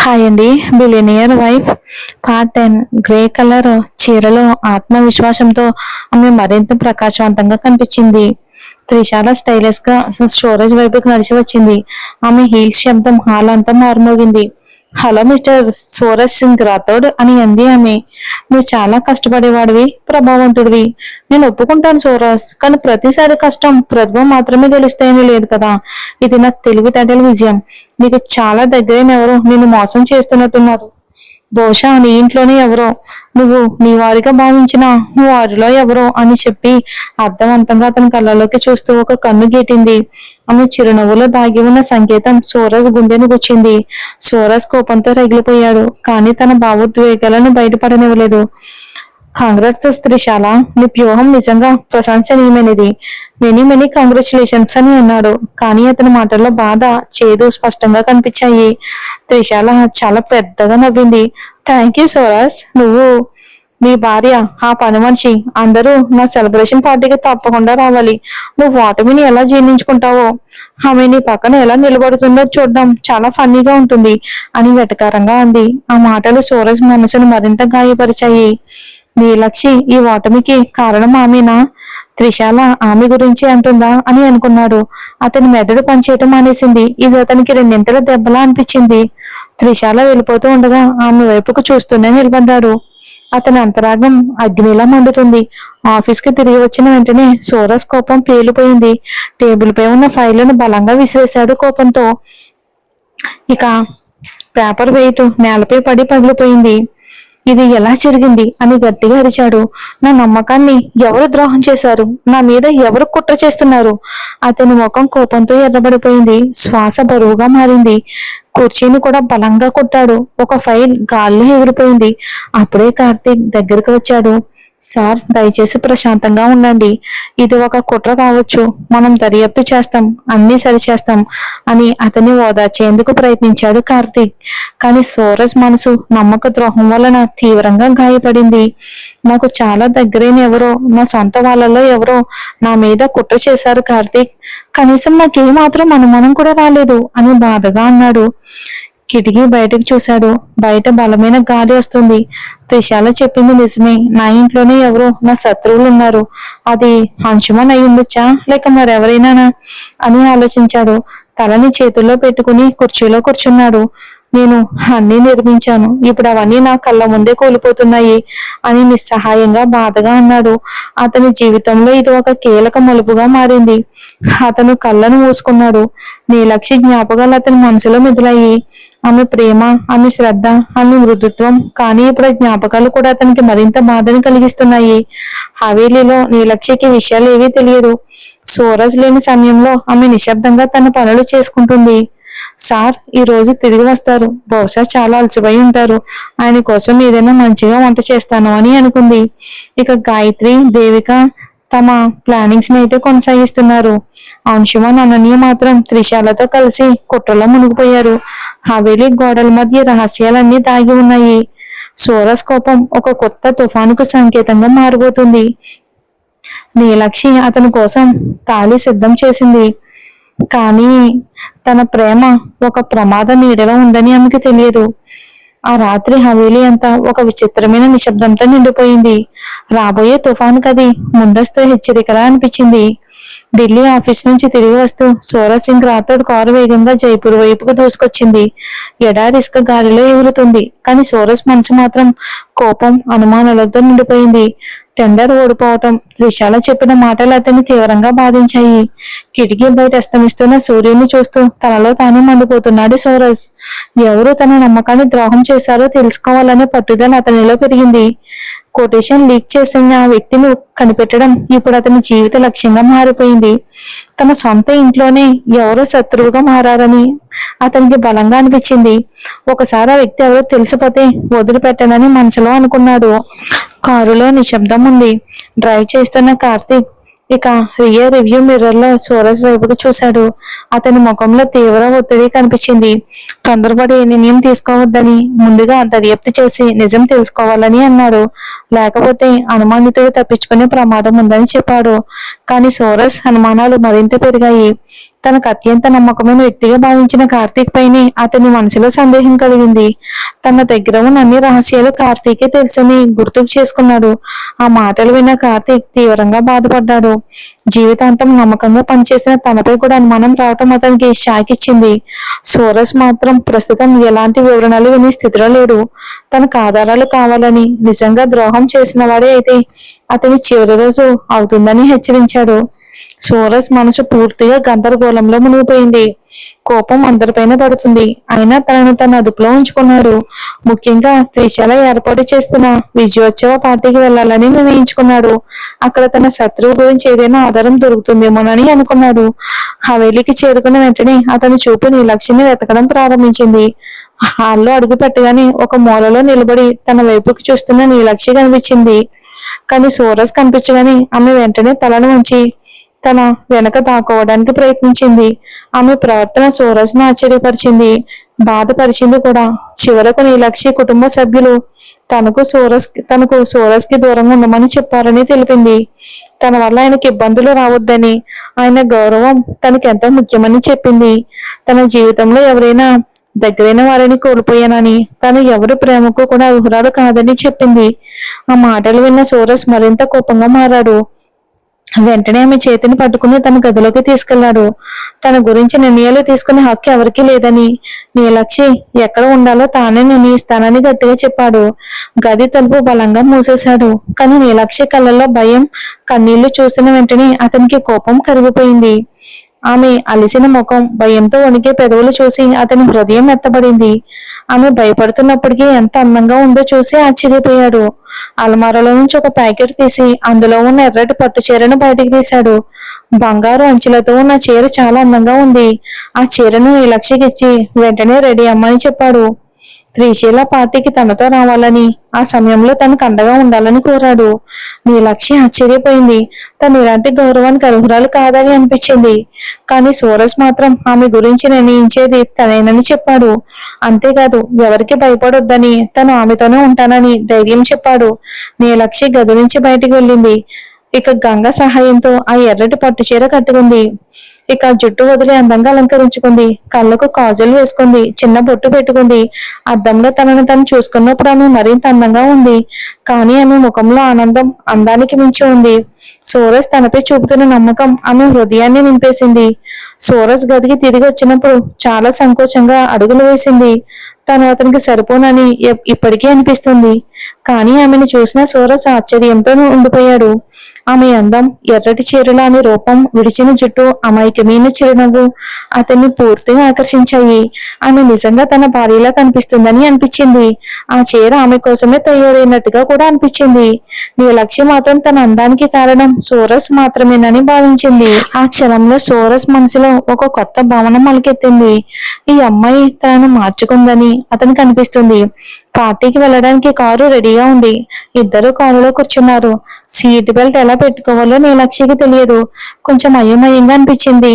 Hi అండి. Billionaire wife part 10. Grey colour చీరలో ఆత్మవిశ్వాసంతో ఆమె మరింత ప్రకాశవంతంగా కనిపించింది. త్రిశాల స్టైలిష్ గా స్టోరేజ్ వైపుకి నడిచి వచ్చింది. ఆమె హీల్స్ శబ్దం హాల్ అంతా మారుమోగింది. హలో మిస్టర్ సూరజ్ సింగ్ రాథోడ్ అని అంది ఆమె. నువ్వు చాలా కష్టపడేవాడివి, ప్రభావవంతుడివి. నేను ఒప్పుకుంటాను సూరజ్, కానీ ప్రతిసారి కష్టం ప్రతిభ మాత్రమే గెలుస్తాయని లేదు కదా. ఇది నా తెలివితేటల విజయం. నీకు చాలా దగ్గరైన ఎవరో నిన్ను మోసం చేస్తున్నట్టున్నారు. బహుశా నీ ఇంట్లోనే ఎవరో, నువ్వు నీ వారిగా భావించిన వారిలో ఎవరో అని చెప్పి అర్థవంతంగా అతని కళ్ళలోకి చూస్తూ ఒక కన్ను గీటింది. ఆమె చిరునవ్వులో దాగి ఉన్న సంకేతం సూరజ్ గుండెను గుచ్చింది. సూరజ్ కోపంతో రగిలిపోయాడు, కానీ తన భావోద్వేగాలను బయటపడనివ్వలేదు. కాంగ్రాట్స్ త్రిశాల, నీ వ్యూహం నిజంగా ప్రశంసనీయమైనది. మెనీ మెనీ కంగ్రాచులేషన్స్ అని అన్నాడు. కానీ అతని మాటల్లో బాధ, చేదు స్పష్టంగా కనిపించాయి. త్రిశాల చాలా పెద్దగా నవ్వింది. Thank you Suraj. నువ్వు, నీ భార్య, ఆ పని మనిషి అందరూ నా సెలబ్రేషన్ పార్టీకి తప్పకుండా రావాలి. నువ్వు ఓటమిని ఎలా జీర్ణించుకుంటావో, ఆమె నీ పక్కన ఎలా నిలబడుతుందో చూడడం చాలా ఫన్నీగా ఉంటుంది అని వెటకారంగా అంది. ఆ మాటలు సూరజ్ మనసును మరింత గాయపరిచాయి. నీలక్షి ఈ ఓటమికి కారణం ఆమెనా? త్రిశాల ఆమె గురించి అంటుందా అని అనుకున్నాడు. అతని మెదడు పనిచేయటం మానేసింది. ఇది అతనికి రెండింతల దెబ్బలా అనిపించింది. త్రిశాల వెళ్ళిపోతూ ఉండగా ఆమె వైపుకు చూస్తూనే నిలబడ్డాడు. అతని అంతరాగం అగ్నిలా మండుతుంది. ఆఫీస్ కి తిరిగి వచ్చిన వెంటనే సూరజ్ కోపం పేలిపోయింది. టేబుల్ పై ఉన్న ఫైళ్లను బలంగా విసిరేశాడు కోపంతో. ఇక పేపర్ వెయిట్ నేలపై పడి పగిలిపోయింది. ఇది ఎలా జరిగింది అని గట్టిగా అరిచాడు. నా నమ్మకాన్ని ఎవరు ద్రోహం చేశారు? నా మీద ఎవరు కుట్ర చేస్తున్నారు? అతని ముఖం కోపంతో ఎర్రబడిపోయింది. శ్వాస బరువుగా మారింది. కుర్చీని కూడా బలంగా కొట్టాడు. ఒక ఫైల్ గాల్లో ఎగిరిపోయింది. అప్పుడే కార్తీక్ దగ్గరికి వచ్చాడు. సార్, దయచేసి ప్రశాంతంగా ఉండండి. ఇది ఒక కుట్ర కావచ్చు, మనం దర్యాప్తు చేస్తాం, అన్ని సరిచేస్తాం అని అతన్ని ఓదార్చేందుకు ప్రయత్నించాడు కార్తీక్. కానీ సూరజ్ మనసు నమ్మక ద్రోహం వలన తీవ్రంగా గాయపడింది. నాకు చాలా దగ్గరైన ఎవరో, నా సొంత వాళ్ళలో ఎవరో నా మీద కుట్ర చేశారు కార్తీక్. కనీసం నాకేమాత్రం అనుమానం కూడా రాలేదు అని బాధగా అన్నాడు. కిటికీ బయటకు చూశాడు. బయట బలమైన గాలి వస్తుంది. త్రిశాల చెప్పింది నిజమే. నా ఇంట్లోనే ఎవరో నా శత్రువులు ఉన్నారు. అది అంశుమన్ అయి ఉండొచ్చా, లేక మరెవరైనా అని ఆలోచించాడు. తలని చేతుల్లో పెట్టుకుని కుర్చీలో కూర్చున్నాడు. నేను అన్నీ నిర్మించాను, ఇప్పుడు అవన్నీ నా కళ్ళ ముందే కూలిపోతున్నాయి అని నిస్సహాయంగా బాధగా అన్నాడు. అతని జీవితంలో ఇది ఒక కీలక మలుపుగా మారింది. అతను కళ్ళను మూసుకున్నాడు. నీలక్షి జ్ఞాపకాలు అతని మనసులో మెదిలాయి. ఆమె ప్రేమ, ఆమె శ్రద్ధ, ఆమె మృదుత్వం. కానీ ఇప్పుడు జ్ఞాపకాలు కూడా అతనికి మరింత బాధను కలిగిస్తున్నాయి. హవేలీలో నీలక్షికి విషయాలు ఏవీ తెలియదు. సూరజ్ లేని సమయంలో ఆమె నిశ్శబ్దంగా తన పనులు చేసుకుంటుంది. సార్ ఈ రోజు తిరిగి వస్తారు, బహుశా చాలా అలసిపోయి ఉంటారు. ఆయన కోసం ఏదైనా మంచిగా వంట చేస్తాను అని అనుకుంది. ఇక గాయత్రి, దేవిక తమ ప్లానింగ్స్ ని అయితే కొనసాగిస్తున్నారు. అంశుమన్, అనన్య మాత్రం త్రిశాలతో కలిసి కుట్రలో మునిగిపోయారు. హవేలీ గోడల మధ్య రహస్యాలన్నీ దాగి ఉన్నాయి. సూరజ్ కోపం ఒక కొత్త తుఫానుకు సంకేతంగా మారిపోతుంది. నీలక్షి అతని కోసం తాళి సిద్ధం చేసింది. కానీ తన ప్రేమ ఒక ప్రమాద నీడలో ఉందని ఆమెకు తెలియదు. ఆ రాత్రి హవేలీ అంతా ఒక విచిత్రమైన నిశ్శబ్దంతో నిండిపోయింది. రాబోయే తుఫాను కది ముందస్తు హెచ్చరికలా అనిపించింది. ఢిల్లీ ఆఫీస్ నుంచి తిరిగి వస్తూ సూరజ్ సింగ్ రాథోడ్ కారు వేగంగా జైపూర్ వైపుకు దూసుకొచ్చింది. ఎడారి ఇసుక గాలిలో ఎగురుతుంది. కానీ సూరజ్ మనసు మాత్రం కోపం, అనుమానాలతో నిండిపోయింది. టెండర్ ఓడిపోవటం, త్రిశాల చెప్పిన మాటలు అతన్ని తీవ్రంగా బాధించాయి. కిటికీ బయట అస్తమిస్తున్న సూర్యుని చూస్తూ తనలో తానే మండిపోతున్నాడు సూరజ్. ఎవరు తన నమ్మకాన్ని ద్రోహం చేశారో తెలుసుకోవాలనే పట్టుదల అతనిలో పెరిగింది. కొటేషన్ లీక్ చేసిన వ్యక్తిని కనిపెట్టడం ఇప్పుడు అతని జీవిత లక్ష్యంగా మారిపోయింది. తమ సొంత ఇంట్లోనే ఎవరో శత్రువుగా మారారని అతనికి బలంగా అనిపించింది. ఒకసారి ఆ వ్యక్తి ఎవరో తెలిసిపోతే వదిలిపెట్టనని మనసులో అనుకున్నాడు. కారులో నిశ్శబ్దం ఉంది. డ్రైవ్ చేస్తున్న కార్తీక్ ఇక రియర్ రివ్యూ మిర్రర్ లో సూరజ్ వైపుకు చూశాడు. అతని ముఖంలో తీవ్ర ఒత్తిడి కనిపించింది. తొందరపడి నిర్ణయం తీసుకోవద్దని, ముందుగా దర్యాప్తు చేసి నిజం తెలుసుకోవాలని అన్నాడు. లేకపోతే అనుమానితుడు తప్పించుకునే ప్రమాదం ఉందని చెప్పాడు. కానీ సూరజ్ అనుమానాలు మరింత పెరిగాయి. తనకు అత్యంత నమ్మకమైన వ్యక్తిగా భావించిన కార్తీక్ పైనే అతని మనసులో సందేహం కలిగింది. తన దగ్గర ఉన్న అన్ని రహస్యాలు కార్తీకే తెలుసని గుర్తుకు చేసుకున్నాడు. ఆ మాటలు విన్న కార్తీక్ తీవ్రంగా బాధపడ్డాడు. జీవితాంతం నమ్మకంగా పనిచేసిన తనపై కూడా అనుమానం రావటం అతనికి షాక్ ఇచ్చింది. సోరస్ మాత్రం ప్రస్తుతం ఎలాంటి వివరణలు వినే స్థితిలో లేడు. తనకు ఆధారాలు కావాలని నిజంగా ద్రోహం చేసిన వాడే అయితే అతని చివరి రోజు అవుతుందని హెచ్చరించాడు. సోరస్ మనసు పూర్తిగా గందరగోళంలో మునిగిపోయింది. కోపం అందరిపైన పడుతుంది. అయినా తనను తన అదుపులో ఉంచుకున్నాడు. ముఖ్యంగా త్రిశాల ఏర్పాటు చేస్తున్న విజయోత్సవ పార్టీకి వెళ్లాలని నిర్ణయించుకున్నాడు. అక్కడ తన శత్రువు గురించి ఏదైనా ఆధారం దొరుకుతుందేమోనని అనుకున్నాడు. హవేలీకి చేరుకున్న వెంటనే అతని చూపు నీలక్ష్మిని వెతకడం ప్రారంభించింది. హాల్లో అడుగు పెట్టగానే ఒక మూలలో నిలబడి తన వైపుకి చూస్తున్న నీలక్ష్మి కనిపించింది. కానీ సోరస్ కనిపించగానే ఆమె వెంటనే తలను వంచి తన వెనక దాక్కోవడానికి ప్రయత్నించింది. ఆమె ప్రవర్తన సోరస్ ను ఆశ్చర్యపరిచింది, బాధపరిచింది కూడా. చివరకు నీలక్ష్మి కుటుంబ సభ్యులు తనకు సోరస్ కి దూరంగా ఉండమని చెప్పారని తెలిపింది. తన వల్ల ఆయనకి ఇబ్బందులు రావద్దని, ఆయన గౌరవం తనకెంతో ముఖ్యమని చెప్పింది. తన జీవితంలో ఎవరైనా దగ్గరైన వారిని కోల్పోయానని, తను ఎవరి ప్రేమకు కూడా అర్హురాలు కాదని చెప్పింది. ఆ మాటలు విన్న సోరస్ మరింత కోపంగా మారాడు. వెంటనే ఆమె చేతిని పట్టుకుని తన గదిలోకి తీసుకెళ్లాడు. తన గురించి నిర్ణయాలు తీసుకునే హక్కు ఎవరికీ లేదని, నీలక్ష్మి ఎక్కడ ఉండాలో తానే నిర్ణయిస్తానని గట్టిగా చెప్పాడు. గది తలుపు బలంగా మూసేశాడు. కానీ నీలక్ష్మి కళ్ళల్లో భయం, కన్నీళ్లు చూసిన వెంటనే అతనికి కోపం కరిగిపోయింది. ఆమె అలిసిన ముఖం, భయంతో వణికే పెదవులు చూసి అతని హృదయం మెత్తబడింది. ఆమె భయపడుతున్నప్పటికీ ఎంత అందంగా ఉందో చూసి ఆశ్చర్యపోయాడు. అలమారలో నుంచి ఒక ప్యాకెట్ తీసి అందులో ఉన్న ఎర్రటి పట్టు చీరను బయటికి తీశాడు. బంగారు అంచులతో ఉన్న చీర చాలా అందంగా ఉంది. ఆ చీరను నీలక్ష్మికి ఇచ్చి వెంటనే రెడీ అమ్మని చెప్పాడు. త్రిశీల పార్టీకి తనతో రావాలని, ఆ సమయంలో తనకు అండగా ఉండాలని కోరాడు. నీలక్ష్మి ఆశ్చర్యపోయింది. తను ఇలాంటి గౌరవానికి అర్హురాలు కాదని అనిపించింది. కానీ సోరస్ మాత్రం ఆమె గురించి నిర్ణయించేది తనేనని చెప్పాడు. అంతేకాదు, ఎవరికి భయపడొద్దని, తను ఆమెతోనే ఉంటానని ధైర్యం చెప్పాడు. నీలక్ష్మి గది నుంచి బయటికి వెళ్ళింది. ఇక గంగ సహాయంతో ఆ ఎర్రటి పట్టు చీర కట్టుకుంది. ఇక జుట్టు వదిలి అందంగా అలంకరించుకుంది. కళ్ళకు కాజల్ వేసుకుంది. చిన్న బొట్టు పెట్టుకుంది. అద్దంలో తనను తను చూసుకున్నప్పుడు ఆమె మరింత అందంగా ఉంది. కానీ ఆమె ముఖంలో ఆనందం అందానికి మించి ఉంది. సోరస్ తనపై చూపుతున్న నమ్మకం ఆమె హృదయాన్ని నింపేసింది. సోరస్ గదికి తిరిగి వచ్చినప్పుడు చాలా సంకోచంగా అడుగులు వేసింది. తను అతనికి సరిపోనని ఇప్పటికీ అనిపిస్తుంది. కానీ ఆమెను చూసిన సోరస్ ఆశ్చర్యంతో ఉండిపోయాడు. ఆమె అందం, ఎర్రటి చీరలో ఆమె రూపం, విడిచిన జుట్టు, అమాయకమైన చిరునవ్వు అతన్ని పూర్తిగా ఆకర్షించాయి. ఆమె నిజంగా తన భార్యలా కనిపిస్తుందని అనిపించింది. ఆ చీర ఆమె కోసమే తయారైనట్టుగా కూడా అనిపించింది. నీలక్ష్మి మాత్రం తన అందానికి కారణం సోరస్ మాత్రమేనని భావించింది. ఆ క్షణంలో సోరస్ మనసులో ఒక కొత్త భావన మొలకెత్తింది. ఈ అమ్మాయి తనను మార్చుకుందని అతనికి అనిపిస్తుంది. పార్టీకి వెళ్ళడానికి కారు రెడీగా ఉంది. ఇద్దరు కారులో కూర్చున్నారు. సీట్ బెల్ట్ ఎలా పెట్టుకోవాలో నీలక్ష్మికి తెలియదు. కొంచెం అయోమయంగా అనిపించింది.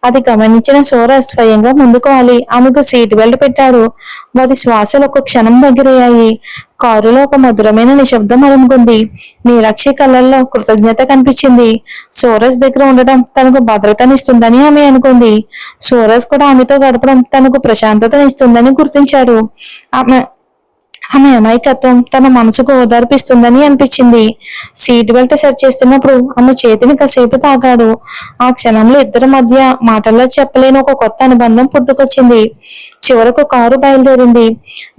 అది గమనించిన సోరస్ స్వయంగా ముందుకు వాలి ఆమెకు సీట్ బెల్ట్ పెట్టాడు. వారి శ్వాసలు ఒక క్షణం దగ్గరయ్యాయి. కారులో ఒక మధురమైన నిశ్శబ్దం అలుముకుంది. నీలక్ష్మి కళ్ళల్లో కృతజ్ఞత కనిపించింది. సోరస్ దగ్గర ఉండడం తనకు భద్రతనిస్తుందని ఆమె అనుకుంది. సోరస్ కూడా ఆమెతో గడపడం తనకు ప్రశాంతతనిస్తుందని గుర్తించాడు. ఆమె అమాయకత్వం తన మనసుకు ఓదార్పిస్తుందని అనిపించింది. సీట్ బెల్ట్ సెట్ చేస్తున్నప్పుడు ఆమె చేతిని కాసేపు తాగాడు. ఆ క్షణంలో ఇద్దరి మధ్య మాటల్లో చెప్పలేని ఒక కొత్త అనుబంధం పుట్టుకొచ్చింది. చివరకు కారు బయలుదేరింది.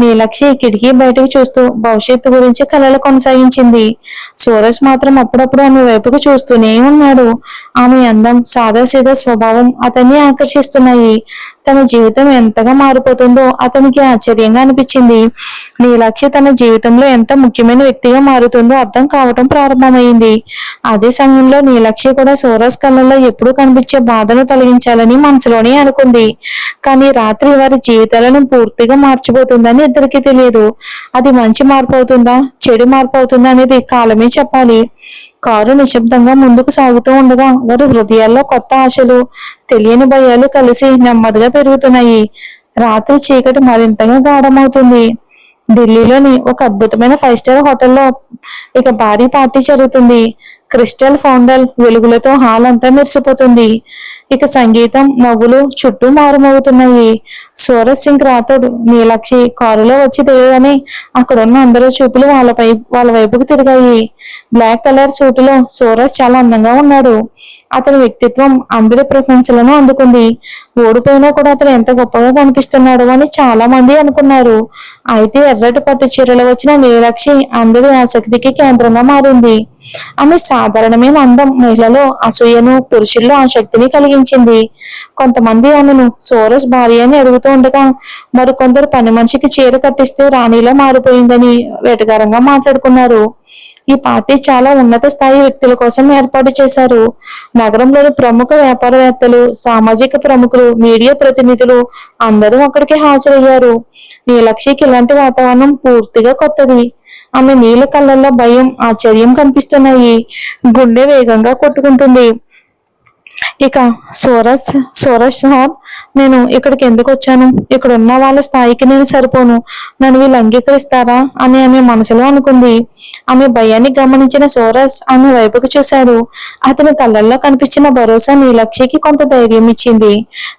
నీలక్ష్మి కిటికీ బయటకు చూస్తూ భవిష్యత్తు గురించి కలలు కొనసాగించింది. సోరస్ మాత్రం అప్పుడప్పుడు ఆమె వైపుకు చూస్తూనే ఉన్నాడు. ఆమె అందం, సాదాసీదా స్వభావం అతన్ని ఆకర్షిస్తున్నాయి. తన జీవితం ఎంతగా మారిపోతుందో అతనికి ఆశ్చర్యంగా అనిపించింది. నీలక్ష్మి తన జీవితంలో ఎంత ముఖ్యమైన వ్యక్తిగా మారుతుందో అర్థం కావటం ప్రారంభమైంది. అదే సమయంలో నీలక్ష్మి కూడా సోరస్ కళ్ళల్లో ఎప్పుడూ కనిపించే బాధను తొలగించాలని మనసులోనే అనుకుంది. కానీ రాత్రి వారి జీవితాలను పూర్తిగా మార్చిపోతుందని ఇద్దరికీ తెలియదు. అది మంచి మార్పు అవుతుందా, చెడు మార్పు అవుతుందా అనేది కాలమే చెప్పాలి. కారు నిశ్శబ్దంగా ముందుకు సాగుతూ ఉండగా వారి హృదయాల్లో కొత్త ఆశలు, తెలియని భయాలు కలిసి నెమ్మదిగా పెరుగుతున్నాయి. రాత్రి చీకటి మరింతగా గాఢమవుతుంది. ఢిల్లీలోని ఒక అద్భుతమైన 5 స్టార్ హోటల్లో ఇక భారీ పార్టీ జరుగుతుంది. క్రిస్టల్ ఫౌండల్ వెలుగులతో హాల్ అంతా మెరిసిపోతుంది. ఇక సంగీతం, నవ్వులు చుట్టూ మారుమోగుతున్నాయి. సూరజ్ సింగ్ రాథోడ్ నీలాక్షి కారులో వచ్చి దిగగానే అక్కడున్న అందరూ చూపులు వాళ్ళ వైపుకు తిరిగాయి. బ్లాక్ కలర్ సూటులో సూరజ్ చాలా అందంగా ఉన్నాడు. అతని వ్యక్తిత్వం అందరి ప్రశంసలను అందుకుంది. ఓడిపోయినా కూడా అతను ఎంత గొప్పగా కనిపిస్తున్నాడు అని చాలా మంది అనుకున్నారు. అయితే ఎర్రటి పట్టు చీరలో వచ్చిన నీలాక్షి అందరి ఆసక్తికి కేంద్రంగా మారింది. ఆమె సాధారణమైన అందం మహిళలో అసూయను, పురుషుల్లో ఆసక్తిని కలిగించింది. కొంతమంది ఆమెను సోరస్ భార్య అని అడుగుతూ ఉండగా, మరికొందరు పని మనిషికి చీర కట్టిస్తే రాణిలా మారిపోయిందని వెటకారంగా మాట్లాడుకున్నారు. ఈ పార్టీ చాలా ఉన్నత స్థాయి వ్యక్తుల కోసం ఏర్పాటు చేశారు. నగరంలోని ప్రముఖ వ్యాపారవేత్తలు, సామాజిక ప్రముఖులు, మీడియా ప్రతినిధులు అందరూ అక్కడికి హాజరయ్యారు. నీలక్షికి ఇలాంటి వాతావరణం పూర్తిగా కొత్తది. ఆమె నీళ్ళ కళ్ళల్లో భయం, ఆశ్చర్యం కనిపిస్తున్నాయి. గుండె వేగంగా కొట్టుకుంటుంది. ఇక సూరజ్ సార్, నేను ఇక్కడికి ఎందుకు వచ్చాను? ఇక్కడ ఉన్న వాళ్ళ స్థాయికి నేను సరిపోను. నన్ను వీళ్ళు అంగీకరిస్తారా అని ఆమె మనసులో అనుకుంది. ఆమె భయాన్ని గమనించిన సూరజ్ ఆమె వైపుకు చూశాడు. అతని కళ్ళల్లో కనిపించిన భరోసా నీలక్షికి కొంత ధైర్యం ఇచ్చింది.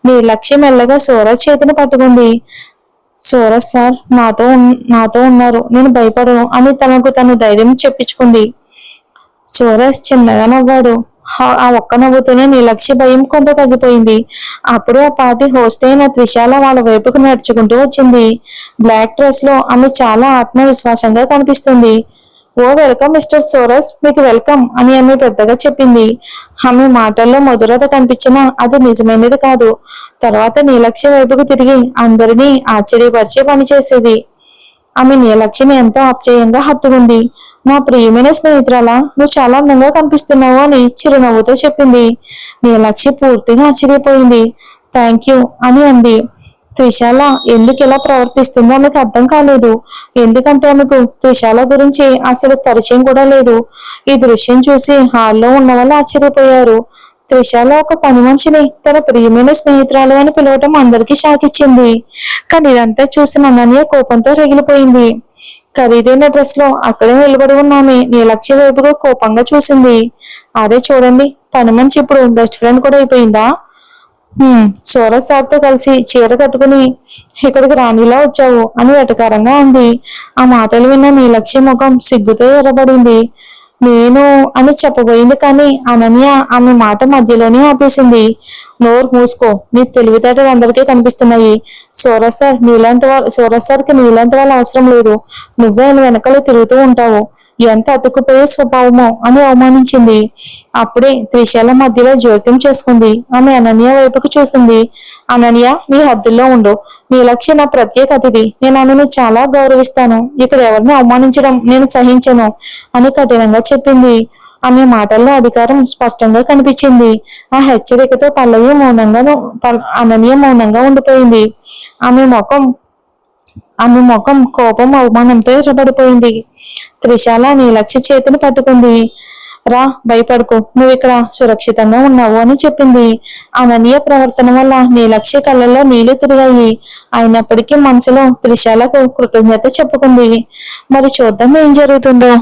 నీలక్షి మెల్లగా సూరజ్ చేతిని పట్టుకుంది. సూరజ్ సార్ నాతో ఉన్నారు, నేను భయపడను అని తనకు తను ధైర్యం చెప్పించుకుంది. సూరజ్ చిన్నగా నవ్వాడు. ఆ ఒక్క నవ్వుతూనే నీలక్షి భయం కొంత తగ్గిపోయింది. అప్పుడు ఆ పార్టీ హోస్ట్ అయిన త్రిశాల వాళ్ళ వైపుకు నడుచుకుంటూ వచ్చింది. బ్లాక్ డ్రెస్ లో ఆమె చాలా ఆత్మవిశ్వాసంగా కనిపిస్తుంది. ఓ వెల్కమ్ మిస్టర్ సూరజ్, మీకు వెల్కమ్ అని ఆమె పెద్దగా చెప్పింది. ఆమె మాటల్లో మధురత కనిపించినా అది నిజమైనది కాదు. తర్వాత నీలక్షి వైపుకు తిరిగి అందరినీ ఆశ్చర్యపరిచే పని చేసేది. ఆమె నీలక్షిని ఎంతో ఆప్యాయంగా హత్తుకుంది. నా ప్రియమైన స్నేహితురాలా, నువ్వు చాలా అందంగా కనిపిస్తున్నావు అని చిరునవ్వుతో చెప్పింది. నీలక్షి పూర్తిగా ఆశ్చర్యపోయింది. థ్యాంక్ యూ అని అంది. త్రిశాల ఎందుకు ఇలా ప్రవర్తిస్తుందో ఆమెకు అర్థం కాలేదు. ఎందుకంటే ఆమెకు త్రిశాల గురించి అసలు పరిచయం కూడా లేదు. ఈ దృశ్యం చూసి హాల్లో ఉన్న వాళ్ళు ఆశ్చర్యపోయారు. త్రిశాల ఒక పని మనిషిని తన ప్రియమైన స్నేహితురాలు అని పిలవటం అందరికీ షాక్ ఇచ్చింది. కానీ ఇదంతా చూసిన అనన్య కోపంతో రగిలిపోయింది. ఖరీదైన డ్రెస్ లో అక్కడే నిలబడి ఉన్నామే నీలక్షి వైపుగా కోపంగా చూసింది. అదే చూడండి, పని మనిషి ఇప్పుడు బెస్ట్ ఫ్రెండ్ కూడా అయిపోయిందా? సూరజ్ సార్తో కలిసి చీర కట్టుకుని ఇక్కడికి రాణిలా వచ్చావు అని వెటకారంగా అంది. ఆ మాటలు విన్న నీలక్షి ముఖం సిగ్గుతో ఎర్రబడింది. నేను అని చెప్పబోయింది, కానీ అనన్య ఆమె మాట మధ్యలోనే ఆపేసింది. నోరు మూసుకో, నీ తెలివితేటలు అందరికీ కనిపిస్తున్నాయి. సూరజ్ సార్కి నీలాంటి వాళ్ళు అవసరం లేదు. నువ్వే ఆయన వెనకాల తిరుగుతూ ఉంటావు. ఎంత అతుక్కుపోయే స్వభావమో అని అవమానించింది. అప్పుడే త్రిశాల మధ్యలో జోక్యం చేసుకుంది. ఆమె అనన్య వైపుకు చూసింది. అనన్య, నీ హద్దుల్లో ఉండు. నీలక్షి నా ప్రత్యేక అతిథి. నేను ఆమెను చాలా గౌరవిస్తాను. ఇక్కడ ఎవరిని అవమానించడం నేను సహించను అని కఠినంగా చెప్పింది. ఆమె మాటల్లో అధికారం స్పష్టంగా కనిపించింది. ఆ హెచ్చరికతో అనన్య మౌనంగా ఉండిపోయింది. ఆమె ముఖం కోపం, అవమానంతో ఎర్రబడిపోయింది. త్రిశాల నీలక్షి చేతిని పట్టుకుంది. రా, భయపడుకో, నువ్వు ఇక్కడ సురక్షితంగా ఉన్నావు అని చెప్పింది. అనన్య ప్రవర్తన వల్ల నీలక్షి కళ్ళల్లో నీళ్లు తిరిగాయి. అయినప్పటికీ మనసులో త్రిశాలకు కృతజ్ఞత చెప్పుకుంది. మరి చూద్దాం ఏం జరుగుతుందో.